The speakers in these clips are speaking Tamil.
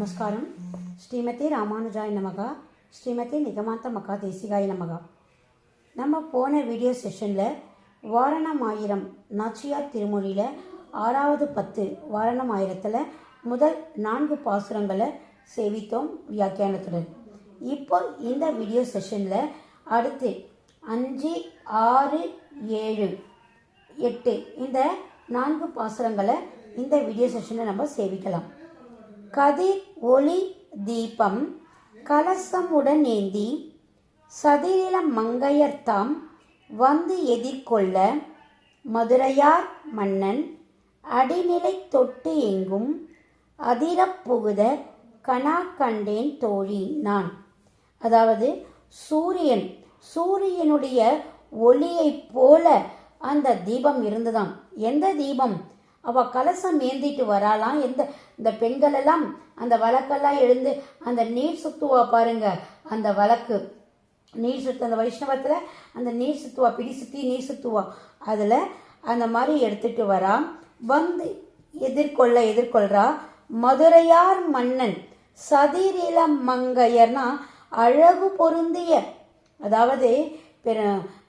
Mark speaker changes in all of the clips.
Speaker 1: நமஸ்காரம். ஸ்ரீமதி ராமானுஜாய் நமகா, ஸ்ரீமதி நிகமாந்த மகா தேசிகாய் நமகா. நம்ம போன வீடியோ செஷனில் வாரணம் ஆயிரம் நாச்சியார் திருமொழியில் 6வது 10 வாரணம் ஆயிரத்தில் முதல் 4 பாசுரங்களை சேவித்தோம் வியாக்கியானத்துடன். இப்போ இந்த வீடியோ செஷனில் அடுத்து 5, 6, 7, 8 இந்த 4 பாசுரங்களை இந்த வீடியோ செஷனில் நம்ம சேவிக்கலாம். கதிர் ஒளி தீபம் கலசமுடன் ஏந்தி சதிரில மங்கையர்தாம் வந்து எதிர்கொள்ள மதுரையார் மன்னன் அடிநிலை தொட்டு எங்கும் அதிரப் புகுத கனா கண்டேன் தோழி நான். அதாவது சூரியனுடைய ஒளியைப் போல அந்த தீபம் இருந்துதான். எந்த தீபம்? அவள் கலசம் ஏந்திட்டு வராலாம். இந்த பெண்கள் எல்லாம் அந்த வழக்கெல்லாம் எழுந்து அந்த நீர் சுத்துவா பாருங்க, அந்த வழக்கு நீர் சுத்து, அந்த வைஷ்ணவத்தில் அந்த நீர் சுத்துவா, பிடி சுற்றி நீர் சுத்துவா, அதில் அந்த மாதிரி எடுத்துட்டு வரா. வந்து எதிர்கொள்றா மதுரையார் மன்னன் சதிரில மங்கையர்னா அழகு பொருந்திய. அதாவது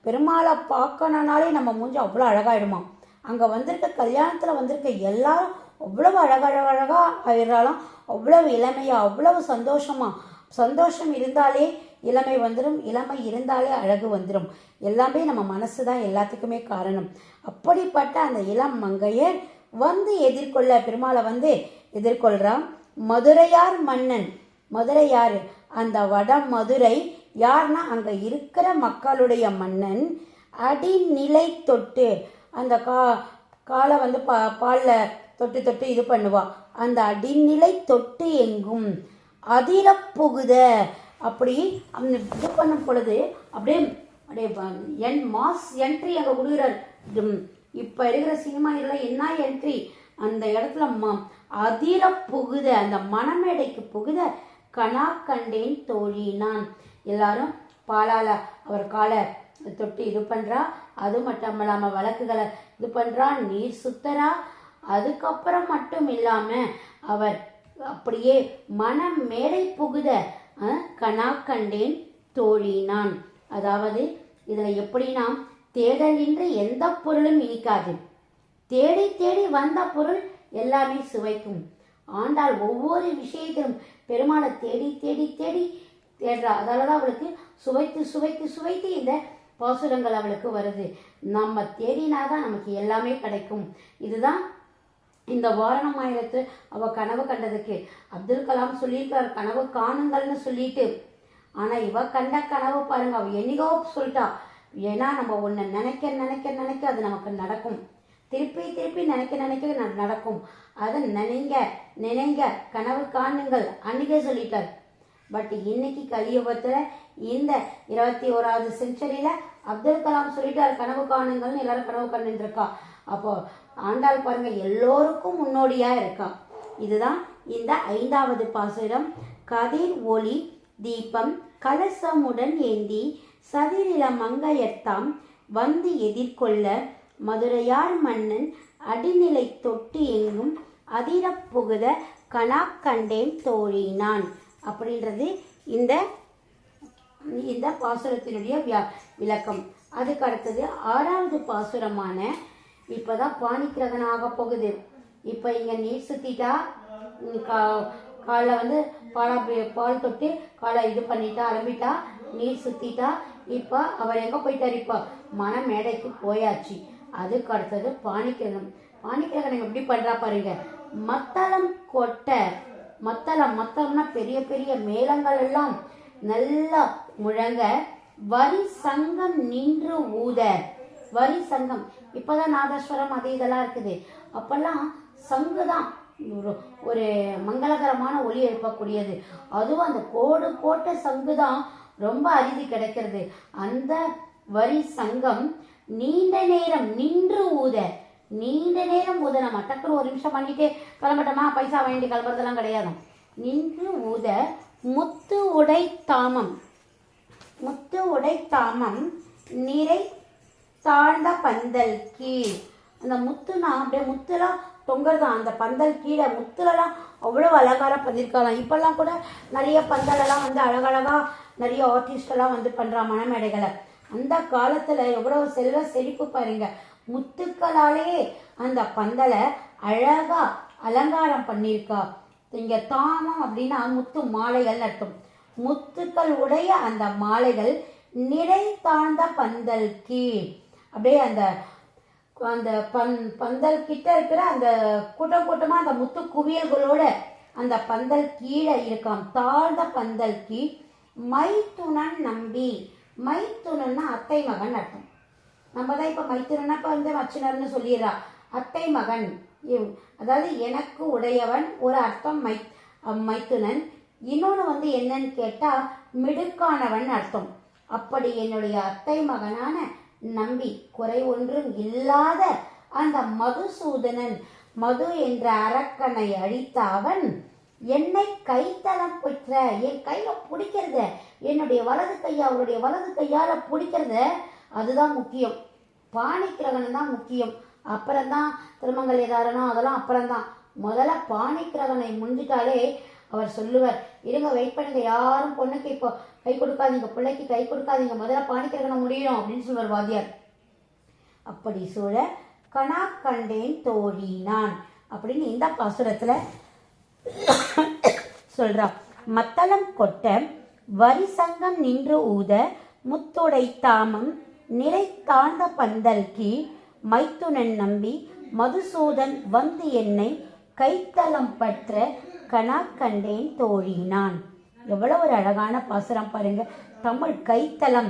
Speaker 1: பெருமாளை பார்க்கணுனாலே நம்ம மூஞ்சி அவ்வளோ அழகாயிடுமா. அங்கே வந்திருக்க கல்யாணத்தில் வந்திருக்க எல்லாரும் அவ்வளவு அழகழகா ஆயிடுறாலாம். அவ்வளவு இளமையா, அவ்வளவு சந்தோஷம் இருந்தாலே இளமை வந்துடும், இளமை இருந்தாலே அழகு வந்துடும். எல்லாமே நம்ம மனசு தான் எல்லாத்துக்குமே காரணம். அப்படிப்பட்ட அந்த இளம் மங்கையர் வந்து எதிர்கொள்ள, பெருமாளை வந்து எதிர்கொள்றான். மதுரையார் மன்னன், மதுரை யாரு? அந்த வட மதுரை யார்னா அங்கே இருக்கிற மக்களுடைய மன்னன். அடிநிலை தொட்டு அந்த காலை வந்து பாலில் தொட்டு இது பண்ணுவா. அந்த அடிநிலை தொட்டு எங்கும் அதிர புகுத, அப்படி இது பண்ணும் பொழுது அப்படியே மாஸ் என்ட்ரி அங்கே கொடுக்குறார். இப்போ இருக்கிற சினிமா இதெல்லாம் என்ன என்ட்ரி, அந்த இடத்துல அதிர புகுத, அந்த மணமேடைக்கு புகுத கனா கண்டேன் தோழி நான். எல்லாரும் பாலால அவர் காலை தொட்டு இது பண்றா. அது மட்டும் இல்லாம வழக்குகளை இது பண்றா, நீர் சுத்தரா. அதுக்கப்புறம் மட்டும் இல்லாம அவர் அப்படியே மனம் மேடை புகுத கனா கண்டேன் தோழி நான். அதாவது இதுல எப்படின்னா, தேடலின்றி எந்த பொருளும் இனிக்காது, தேடி தேடி வந்த பொருள் எல்லாமே சுவைக்கும். ஆண்டாள் ஒவ்வொரு விஷயத்திலும் பெருமாளை தேடி தேடி தேடி தேடுறா. அதனாலதான் அவளுக்கு சுவைத்து சுவைத்து சுவைத்து இந்த பாசுரங்கள் அவளுக்கு வருது. நம்ம தேடினாதான் நமக்கு எல்லாமே கிடைக்கும். இதுதான் இந்த வாரணம் ஆயிரத்து அவ கனவு கண்டதுக்கு அப்துல் கலாம் சொல்லியிருக்கார், கனவு காணுங்கள்னு சொல்லிட்டு. ஆனா இவ கண்ட கனவு பாருங்க, அவ என்னைக்கோ சொல்லிட்டா. ஏன்னா நம்ம ஒண்ணு நினைக்க நினைக்க நினைக்க அது நமக்கு நடக்கும். திருப்பி திருப்பி நினைக்க நினைக்க நடக்கும். அதை நினைங்க கனவு காணுங்கள் அன்னைக்கே சொல்லிட்டார். பட் இன்னைக்கு கலியுகத்துல இந்த 21வது செஞ்சுரியில அப்துல் கலாம் சொல்லிட்டார் கனவு காணுங்கள்னு எல்லாரும் கனவு கண்டுட்டு இருக்கா. அப்போ ஆண்டாள் பாருங்க எல்லோருக்கும் முன்னோடியா இருக்கா. இதுதான் இந்த 5வது பாசுரம். கதிர் ஒளி தீபம் கலசமுடன் ஏந்தி சதிரில மங்கையர்தாம் வந்து எதிர்கொள்ள மதுரையார் மன்னன் அடிநிலை தொட்டு எங்கும் அதிர புகுத கனா கண்டேன் தோழி நான் அப்படின்றது இந்த பாசுரத்தினுடைய விளக்கம். அதுக்கு அடுத்தது 6வது பாசுரமான இப்பதான் பாணிக்கிரகன் ஆக போகுது. இப்ப இங்க நீர் சுத்திட்டா, காலை வந்து பால் தொட்டு காலை இது பண்ணிட்டா, அலம்பிட்டா, நீர் சுத்திட்டா. இப்ப அவர் எங்க போயிட்டார்? இப்ப மணமேடைக்கு போயாச்சு. அதுக்கு அடுத்தது பாணிக்கிரகன். பாணிக்கிரகன் எப்படி பண்றா பாருங்க. மத்தளம் கொட்ட, மத்தளம்னா பெரிய பெரிய மேளங்கள் எல்லாம் நல்லா முழங்க, வரி சங்கம் நின்று ஊத. வரி சங்கம் இப்பதான் நாதஸ்வரம் அது இதெல்லாம் இருக்குது. அப்பெல்லாம் சங்குதான் ஒரு மங்களகரமான ஒலி எழுப்பக்கூடியது. அதுவும் அந்த கோடு போட்ட சங்குதான் ரொம்ப அரிதி கிடைக்கிறது. அந்த வரி சங்கம் நீண்ட நேரம் நின்று ஊத, நீண்ட நேரம் ஊத. நம்ம டக்குன்னு ஒரு நிமிஷம் பண்ணிட்டு கிளம்பட்டோமா, பைசா வேண்டி கிளம்புறதெல்லாம் கிடையாது. நின்று ஊத முத்து உடை தாமம் நிறை தாழ்ந்த பந்தல் கீழ். அந்த முத்துனா அப்படியே முத்துலாம் தொங்குறதான். அந்த பந்தல் கீழே முத்துலலாம் அவ்வளோ அலங்காரம் பண்ணியிருக்கலாம். இப்போல்லாம் கூட நிறைய பந்தலெல்லாம் வந்து அழகழகாக நிறைய ஆர்டிஸ்டெல்லாம் வந்து பண்ணுறா மணமேடைகளை. அந்த காலத்தில் எவ்வளோ செல்வ செழிப்பு பாருங்க. முத்துக்களாலே அந்த பந்தலை அழகாக அலங்காரம் பண்ணியிருக்கா. இங்கே தாமம் அப்படின்னா முத்து மாலைகள் அர்த்தம். முத்துக்கள் உடைய அந்த மாலைகள் நிறை தாழ்ந்த பந்தல் கீழ் அப்படியே அந்த அந்த பந்தல் கிட்ட இருக்கிற அந்த கூட்டம் கூட்டமாக அந்த முத்து குவியல்களோட அந்த பந்தல் கீழே இருக்காம். தாழ்ந்த பந்தல் கீழ் மைத்துனன் நம்பி. மைத்துனன்னா அத்தை மகன் அர்த்தம். நம்ம தான் இப்போ மைத்துனன்னா இப்போ வந்து மச்சினர்னு சொல்லிடுறா. அத்தை மகன் அதாவது எனக்கு உடையவன் ஒரு அர்த்தம் மைத்துனன். இன்னொன்று வந்து என்னன்னு கேட்டால் மிடுக்கானவன் அர்த்தம். அப்படி என்னுடைய அத்தை மகனான நம்பி குறை ஒன்றும் இல்லாத அந்த மதுசூதனன், மது என்ற அரக்கனை அழித்த அவன் என்னை கைத்தலம் பெற்ற, என் கையில பிடிக்கிறத, என்னுடைய வலது கையா அவருடைய வலது கையால பிடிக்கிறத, அதுதான் முக்கியம். பாணிக்கிரகணம் தான் முக்கியம். அப்புறம்தான் திருமங்கல்யதாரணம் அதெல்லாம் அப்புறம்தான். முதல்ல பாணிக்கிரகனை முடிஞ்சிட்டாலே அவர் சொல்லுவார், இருங்க வெயிட் பண்ணுங்க, யாரும் பொண்ணுக்கு இப்போ கை கொடுக்காதீங்க, பிள்ளைக்கு கை கொடுக்காதீங்க, முதல்ல பாணிக்கிரகணம் முடியும் அப்படின்னு சொல்லுவார் வாத்தியார். அப்படி சூழ கணா கண்டேன் தோழி நான் அப்படின்னு இந்த பாசுரத்தில் சொல்றா. மத்தளம் கொட்ட வரி சங்கம் நின்று ஊத முத்துடை தாமம் நிறை தாழ்ந்த பந்தல் கீழ் மைத்துனன் நம்பி மதுசூதன் வந்து என்னை கைத்தலம் பற்ற கணா கண்டேன் தோழி நான். எவ்வளோ ஒரு அழகான பாசுரம் பாருங்க. தமிழ் கைத்தலம்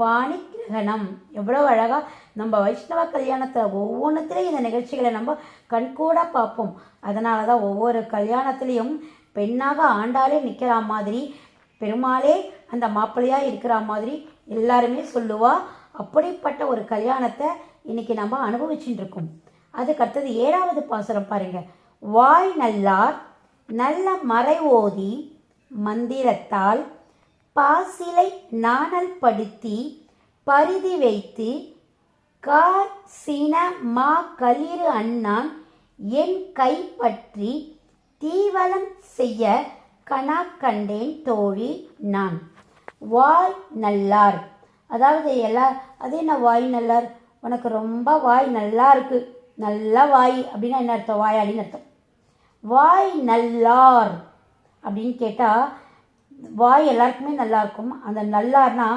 Speaker 1: பாணிக்கிரகணம் எவ்வளோ அழகா. நம்ம வைஷ்ணவ கல்யாணத்தில் ஒவ்வொன்றுத்துலேயும் இந்த நிகழ்ச்சிகளை நம்ம கண்கூட பார்ப்போம். அதனால தான் ஒவ்வொரு கல்யாணத்துலேயும் பெண்ணாக ஆண்டாலே நிற்கிற மாதிரி, பெருமாளே அந்த மாப்பிள்ளையாக இருக்கிற மாதிரி எல்லாருமே சொல்லுவா. அப்படிப்பட்ட ஒரு கல்யாணத்தை இன்னைக்கு நம்ம அனுபவிச்சுட்டு இருக்கோம். அதுக்கு அடுத்தது 7வது பாசுரம் பாருங்க. வாய் நல்லார் நல்ல மறை ஓதி மந்திரத்தால் பாசிலை நாணல் படுத்தி பரிதி வைத்து கார் சீன மா களிறு அண்ணான் என் கை பற்றி தீவலம் செய்ய கணா கண்டேன் தோழி நான். வாய் நல்லார் அதாவது அது என்ன வாய் நல்லார்? உனக்கு ரொம்ப வாய் நல்லா இருக்கு, நல்ல வாய் அப்படின்னா என்ன அர்த்தம்? வாயாடின்னு அர்த்தம். வாய் நல்லார் அப்படின்னு கேட்டால் வாய் எல்லாருக்குமே நல்லா இருக்கும். அந்த நல்லார்னா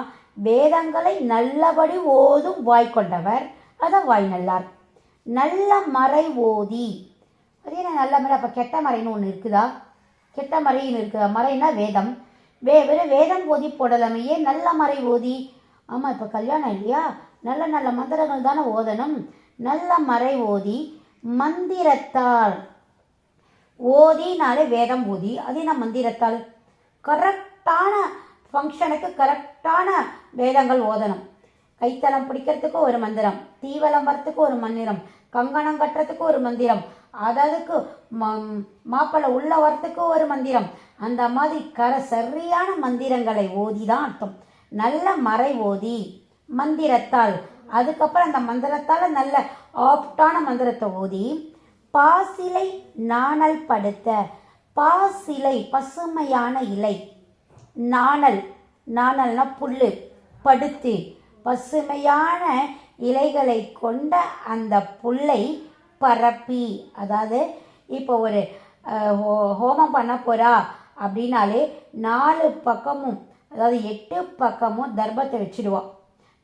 Speaker 1: வேதங்களை நல்லபடி ஓதும் வாய் கொண்டவர், அதான் வாய் நல்லார். நல்ல மறை ஓதி, அது என்ன நல்ல மறை? அப்போ கெட்ட மறைன்னு ஒன்று இருக்குதா? கெட்ட மறைன்னு இருக்குதா? மறைனா வேதம். வெறும் வேதம் ஓதி போடலாமே, ஏன் நல்ல மறை ஓதி? ஆமாம், இப்போ கல்யாணம் இல்லையா, நல்ல நல்ல மந்திரங்கள் தானே ஓதணும். நல்ல மறை ஓதி மந்திரத்தால், ஓதினாலே வேதம் ஓதி, அது என்ன மந்திரத்தால்? கரெக்டான ஃபங்க்ஷனுக்கு கரெக்டான வேதங்கள் ஓதணும். கைத்தலம் பிடிக்கிறதுக்கு ஒரு மந்திரம், தீவலம் வரத்துக்கு ஒரு மந்திரம், கங்கணம் கட்டுறதுக்கு ஒரு மந்திரம், அதற்கு மாப்பிள்ளை உள்ள வரத்துக்கு ஒரு மந்திரம். அந்த மாதிரி சரியான மந்திரங்களை ஓதி தான் அர்த்தம். நல்ல மறை ஓதி மந்திரத்தால், அதுக்கப்புறம் அந்த மந்திரத்தால் நல்ல ஆப்டான மந்திரத்தை ஓதி பாசிலை நாணல் படுத்த. பாசிலை பசுமையான இலை, நாணல் நாணல்னா புல்லு, படுத்து பசுமையான இலைகளை கொண்ட அந்த புல்லை பரப்பி. அதாவது இப்போ ஒரு ஹோமம் பண்ண போறா அப்படின்னாலே 4 பக்கமும், அதாவது 8 பக்கமும் தர்பத்தை வச்சிடுவான்.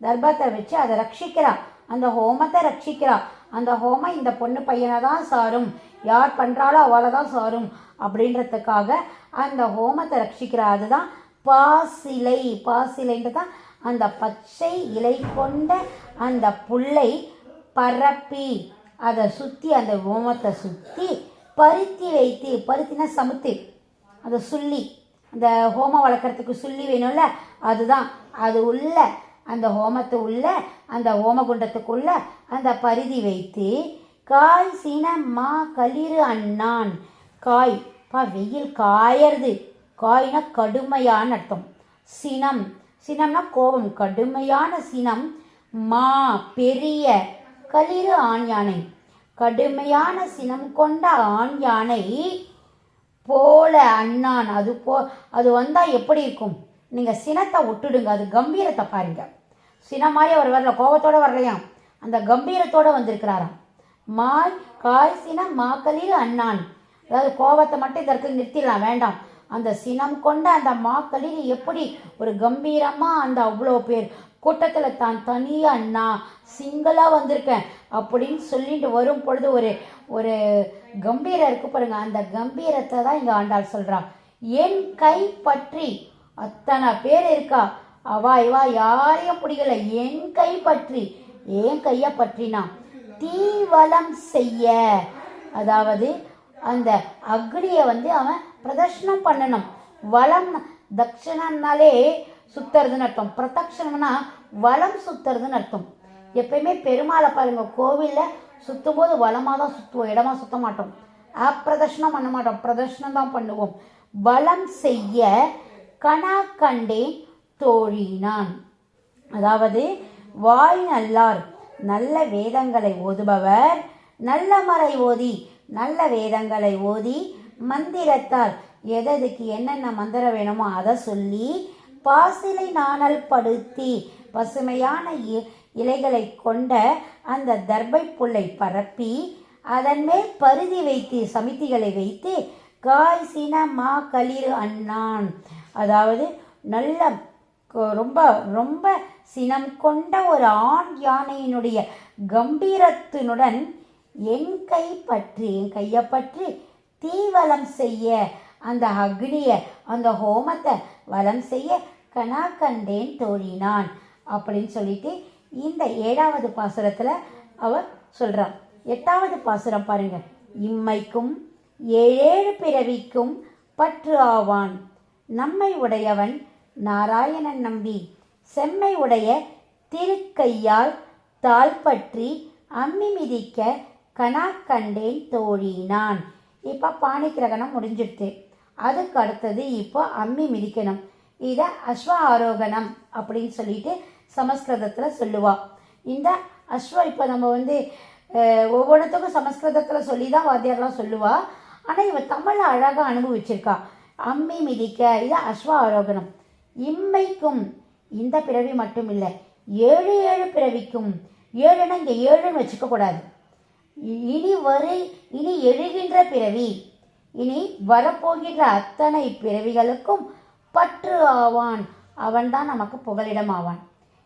Speaker 1: தர்பத்தை வச்சு அதை ரட்சிக்கிறான், அந்த ஹோமத்தை ரட்சிக்கிறான். அந்த ஹோமம் இந்த பொண்ணு பையனை தான் சாரும், யார் பண்ணுறாளோ அவளை தான் சாரும் அப்படின்றதுக்காக அந்த ஹோமத்தை ரட்சிக்கிறா. அதுதான் பாசிலை. பாசிலைன்றதான் அந்த பச்சை இலை கொண்ட அந்த புல்லை பரப்பி அதை சுற்றி, அந்த ஹோமத்தை சுற்றி பருத்தி வைத்து, பருத்தினா சமுத்து, அதை சுள்ளி, அந்த ஹோமம் வளர்க்குறதுக்கு சுள்ளி வேணும்ல, அதுதான் அது உள்ள அந்த ஹோமத்து உள்ள அந்த ஹோமகுண்டத்துக்குள்ள அந்த பருதி வைத்து காய் சீன மா களிறு அண்ணான். காய் வெயில் காயறது, காய்னா கடுமையான அர்த்தம். சினம், சினம்னா கோபம், கடுமையான சினம். மா பெரிய, களிறு ஆண் யானை, கடுமையான சினம் கொண்ட ஆண் யானை போல அண்ணான். அது வந்தால் எப்படி இருக்கும்? நீங்கள் சினத்தை விட்டுடுங்க, அது கம்பீரத்தை பாருங்க. சினம் மாதிரி அவர் வரல, கோபத்தோடு வரலையாம், அந்த கம்பீரத்தோடு வந்திருக்கிறாராம். மாய் காய் சினம் மாக்களில் அண்ணான். அதாவது கோபத்தை மட்டும் இந்த இடத்துல நிறுத்திடலாம், வேண்டாம். அந்த சினம் கொண்ட அந்த மாக்களில் எப்படி ஒரு கம்பீரமாக அந்த அவ்வளோ பேர் கூட்டத்தில் தான் தனியாக நான் சிங்கிளாக வந்திருக்கேன் அப்படின்னு சொல்லிட்டு வரும் பொழுது ஒரு கம்பீரம் இருக்கு பாருங்க. அந்த கம்பீரத்தை தான் இங்கே ஆண்டாள் சொல்கிறான். என் கை பற்றி அத்தனை பேர் இருக்கா, அவா இவா யாரையும் பிடிக்கல, என் கை பற்றி, என் கையை பற்றினா தீவலம் செய்ய, அதாவது அந்த அக்னியை அவன் பிரதர்ஷனம் பண்ணணும். வளம் தட்சணம்னாலே சுத்துறதுன்னு அர்த்தம், பிரதட்சணம்னா வளம் சுத்துறதுன்னு அர்த்தம். எப்பயுமே பெருமாளை பாருங்க, கோவிலில் சுற்றும் போது வளமாக தான் சுற்றுவோம், இடமா சுற்ற மாட்டோம், அப்பிரதர்ஷனம் பண்ண மாட்டோம், பிரதர்ஷனம் தான் பண்ணுவோம். வளம் செய்ய கணா கண்டேன் தோழினான். அதாவது வாய் நல்லார், நல்ல வேதங்களை ஓதுபவர், நல்ல மறை ஓதி, நல்ல வேதங்களை ஓதி, மந்திரத்தால் எதுக்கு என்னென்ன மந்திரம் வேணுமோ அதை சொல்லி, பாசிலை நாணல் படுத்தி, பசுமையான இலைகளை கொண்ட அந்த தர்பை புல்லை பரப்பி, அதன் மேல் பருதி வைத்து சமித்திகளை வைத்து, காய் சின மா களிர் அண்ணான். அதாவது நல்ல ரொம்ப ரொம்ப சினம் கொண்ட ஒரு ஆண் யானையினுடைய கம்பீரத்தினுடன் என் கையை பற்றி தீவலம் செய்ய, அந்த அக்னியை அந்த ஹோமத்தை வலம் செய்ய கணா கண்டேன் தோழினான் அப்படின்னு சொல்லிட்டு இந்த 7வது பாசுரத்தில் அவர் சொல்கிறார். 8வது பாசுரம் பாருங்க. இம்மைக்கும் 7 பிறவிக்கும் பற்று ஆவான், நம்மை உடையவன் நாராயணன் நம்பி, செம்மை உடைய திருக்கையால் தாள் பற்றி அம்மி மிதிக்க கணா கண்டேன் தோழினான். இப்போ பாணி கிரகணம் முடிஞ்சிடுது, அதுக்கு அடுத்தது இப்போ அம்மி மிதிக்கணும். இதை அஸ்வ ஆரோகணம் அப்படின்னு சொல்லிட்டு சமஸ்கிருதத்தில் சொல்லுவா. இந்த அஸ்வ இப்போ நம்ம ஒவ்வொன்றுத்துக்கும் சமஸ்கிருதத்தில் சொல்லி தான் வாத்தியாரெலாம் சொல்லுவா. ஆனால் இவ தமிழை அழகாக அனுபவிச்சிருக்கா. அம்மி மிதிக்க, இது அஸ்வ ஆரோகணம். இம்மைக்கும், இந்த பிறவி மட்டும் இல்லை, 7 பிறவிக்கும், 7ன்னா இங்கே 7ன்னு வச்சுக்க கூடாது. இனி எழுகின்ற பிறவி, இனி வரப்போகின்ற அத்தனை பிறவிகளுக்கும் பற்று ஆவான், அவன்தான் நமக்கு புகலிடம் ஆவான்.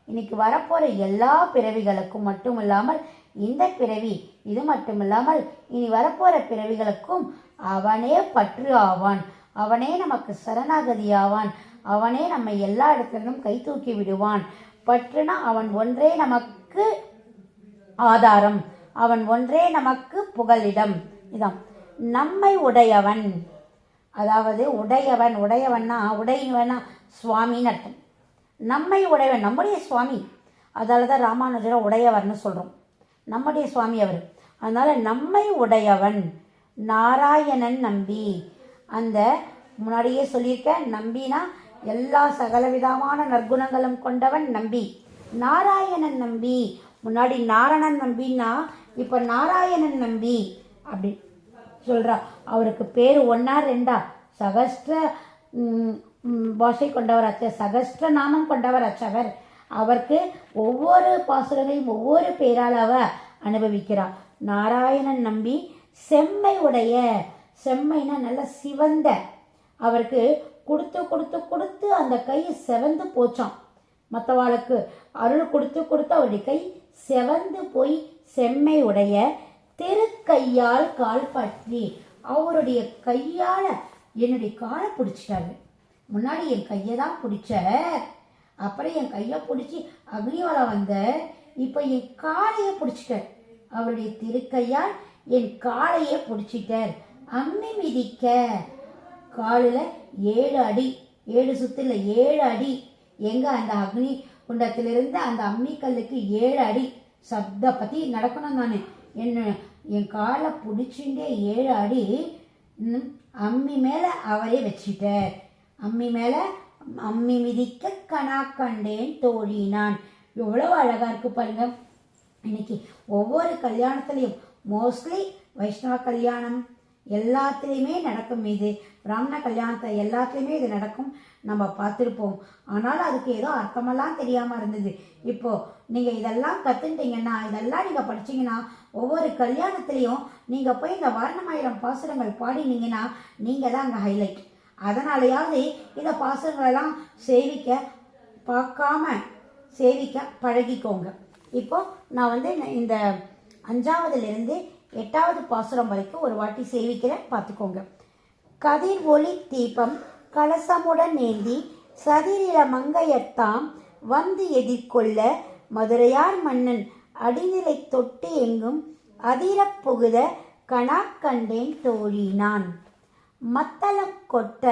Speaker 1: இன்னைக்கு வரப்போகிற எல்லா பிறவிகளுக்கும் மட்டும் இல்லாமல், இந்த பிறவி இது மட்டும் இல்லாமல் இனி வரப்போகிற பிறவிகளுக்கும் அவனே பற்று ஆவான், அவனே நமக்கு சரணாகதி ஆவான், அவனே நம்மை எல்லா இடத்திலும் கை தூக்கி விடுவான். பற்றுனா அவன் ஒன்றே நமக்கு ஆதாரம், அவன் ஒன்றே நமக்கு புகலிடம். இதான் நம்மை உடையவன். அதாவது உடையவன்னா சுவாமின்னு அர்த்தம். நம்மை உடையவன், நம்முடைய சுவாமி. அதால தான் ராமானுஜரை உடையவர்னு சொல்கிறோம், நம்முடைய சுவாமி அவர். அதனால் நம்மை உடையவன் நாராயணன் நம்பி. அந்த முன்னாடியே சொல்லியிருக்கேன், நம்பினா எல்லா சகலவிதமான நற்குணங்களும் கொண்டவன் நம்பி. நாராயணன் நம்பி, முன்னாடி நாரணன் நம்பின்னா இப்போ நாராயணன் நம்பி அப்படி சொல்கிறா. அவருக்கு பேர் 1 2 சகஸ்ர பாஷை கொண்டவர் அச்ச, சகஸ்ர நாமம் கொண்டவர் அச்சவர். அவருக்கு ஒவ்வொரு பாசுரங்களையும் ஒவ்வொரு பேரால் அவ அனுபவிக்கிறார். நாராயணன் நம்பி செம்மை உடைய, செம்மைனா நல்ல சிவந்த, அவருக்கு கொடுத்து கொடுத்து கொடுத்து அந்த கை செவந்து போச்சான். மற்றவாளுக்கு அருள் கொடுத்து கொடுத்து அவருடைய கை செவந்து போய் செம்மை உடைய திருக்கையால் கால் பற்றி, அவருடைய கையால் என்னுடைய காலை பிடிச்சிட்டாரு. முன்னாடி என் கையை தான் பிடிச்ச, அப்புறம் என் கையை பிடிச்சி அக்னிவாலா வந்த, இப்போ என் காலையை பிடிச்சிட்டார். அவருடைய திருக்கையால் என் காலையை பிடிச்சிட்டார். அம்மி மிதிக்க, காலில் 7 அடி, 7 சுத்துல 7 அடி. எங்க அந்த அக்னி குண்டத்திலிருந்து அந்த அம்மிக்கல்லுக்கு 7 அடி சப்த பற்றி நடக்கணும். நான் என் காலை பிடிச்சுட்டே 7 அடி அம்மி மேலே அவரே வச்சிட்டார். அம்மி மிதிக்க கணா கண்டேன் தோழினான். எவ்வளவு அழகா இருக்கு பாருங்க. இன்னைக்கு ஒவ்வொரு கல்யாணத்துலையும் மோஸ்ட்லி வைஷ்ணவ கல்யாணம் எல்லாத்துலேயுமே நடக்கும். இது பிராமண கல்யாணத்தை எல்லாத்துலேயுமே இது நடக்கும், நம்ம பார்த்துருப்போம். ஆனாலும் அதுக்கு ஏதோ அர்த்தமெல்லாம் தெரியாமல் இருந்தது. இப்போது நீங்கள் இதெல்லாம் கற்றுட்டீங்கன்னா, இதெல்லாம் நீங்கள் படிச்சிங்கன்னா, ஒவ்வொரு கல்யாணத்துலேயும் நீங்கள் போய் இந்த வாரணமாயிரம் பாசுரங்கள் பாடினீங்கன்னா நீங்கள் தான் அங்கே ஹைலைட். அதனாலையாவது இந்த பாசுரங்களெல்லாம் சேவிக்க பார்க்காம சேவிக்க பழகிக்கோங்க. இப்போ நான் இந்த 5வதுலேருந்து 8வது பாசுரம் வரைக்கும் ஒரு வாட்டி சேவிக்கிறேன், பார்த்துக்கோங்க. கதிர் ஒளி தீபம் கலசமுடன் ஏந்தி சதிரில மங்கையத்தாம் வந்து எதிர்கொள்ள மதுரையார் மன்னன் அடிநிலை தொட்டு எங்கும் அதிரப் புகுத கணா கண்டேன் தோழினான். மத்தளம் கொட்ட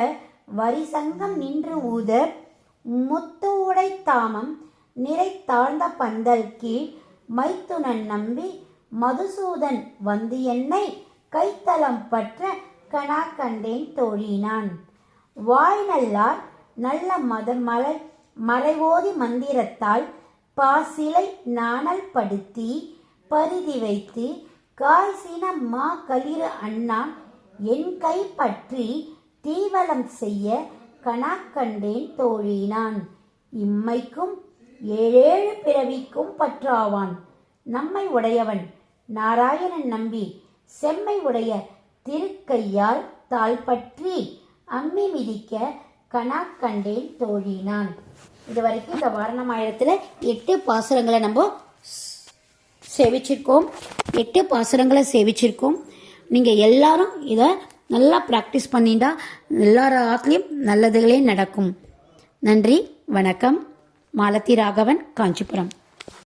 Speaker 1: வரிசங்கம் நின்று ஊத முத்து உடை தாமம் நிறை தாழ்ந்த பந்தல் கீழ் மைத்துனன் நம்பி மதுசூதன் வந்து என்னை கைத்தலம் பற்ற கணா கண்டேன் தோழினான். வாய் நல்லார் நல்ல மறைவோதி மந்திரத்தால் பாசிலை நாணல் படுத்தி பரிதி வைத்து காய்சின மா களிறு அண்ணான் என் கை பற்றி தீவலம் செய்ய கணா கண்டேன் தோழினான். இம்மைக்கும் 7 பிறவிக்கும் பற்றாவான் நம்மை உடையவன் நாராயணன் நம்பி செம்மை உடைய திருக்கையால் தாள் பற்றி அம்மி மிதிக்க கணா கண்டேன் தோழினான். இது வரைக்கும் இந்த வாரணமாயிரத்தில் 8 பாசுரங்களை நம்ம சேவிச்சிருக்கோம். 8 பாசுரங்களை சேவிச்சிருக்கோம். நீங்கள் எல்லாரும் இதை நல்லா ப்ராக்டிஸ் பண்ணிட்டா எல்லார் ஆத்துலேயும் நல்லதுகளே நடக்கும். நன்றி, வணக்கம். மாலதி ராகவன், காஞ்சிபுரம்.